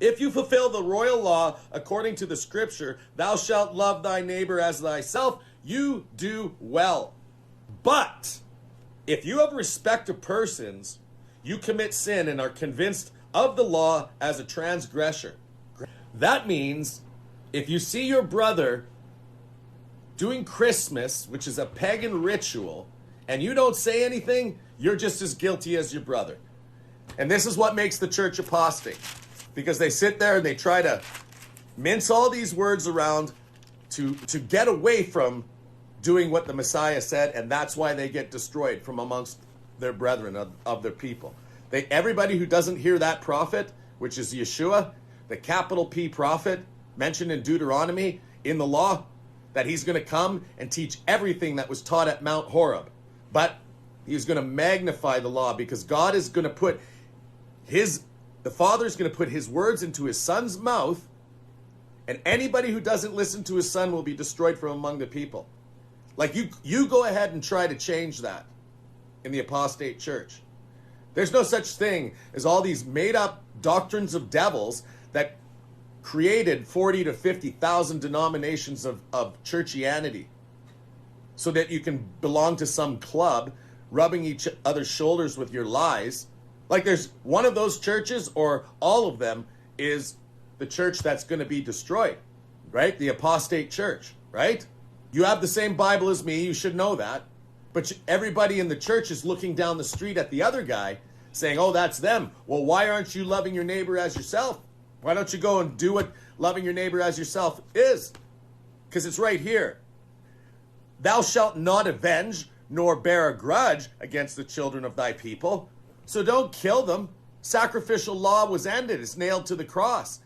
If you fulfill the royal law according to the scripture, thou shalt love thy neighbor as thyself, you do well. But if you have respect to persons, you commit sin and are convinced of the law as a transgressor. That means if you see your brother doing Christmas, which is a pagan ritual, and you don't say anything, you're just as guilty as your brother. And this is what makes the church apostate. Because they sit there and they try to mince all these words around to get away from doing what the Messiah said, and that's why they get destroyed from amongst their brethren of their people. Everybody who doesn't hear that prophet, which is Yeshua, the capital P prophet mentioned in Deuteronomy in the law, that he's going to come and teach everything that was taught at Mount Horeb. But he's going to magnify the law because God is going to put the Father is going to put his words into his Son's mouth, and anybody who doesn't listen to his Son will be destroyed from among the people. Like you go ahead and try to change that in the apostate church. There's no such thing as all these made-up doctrines of devils that created 40 to 50,000 denominations of churchianity so that you can belong to some club, rubbing each other's shoulders with your lies. Like there's one of those churches, or all of them, is the church that's going to be destroyed, right? The apostate church, right? You have the same Bible as me, you should know that. But everybody in the church is looking down the street at the other guy saying, oh, that's them. Well, why aren't you loving your neighbor as yourself? Why don't you go and do what loving your neighbor as yourself is? Because it's right here. Thou shalt not avenge nor bear a grudge against the children of thy people. So don't kill them. Sacrificial law was ended. It's nailed to the cross.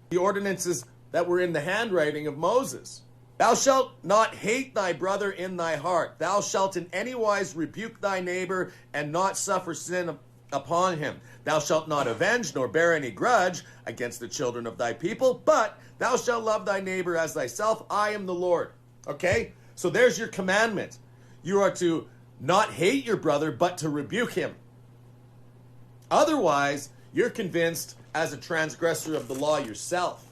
The ordinances that were in the handwriting of Moses. Thou shalt not hate thy brother in thy heart. Thou shalt in any wise rebuke thy neighbor and not suffer sin upon him. Thou shalt not avenge nor bear any grudge against the children of thy people, but thou shalt love thy neighbor as thyself. I am the Lord. Okay? So there's your commandment. You are to not hate your brother, but to rebuke him. Otherwise, you're convinced as a transgressor of the law yourself.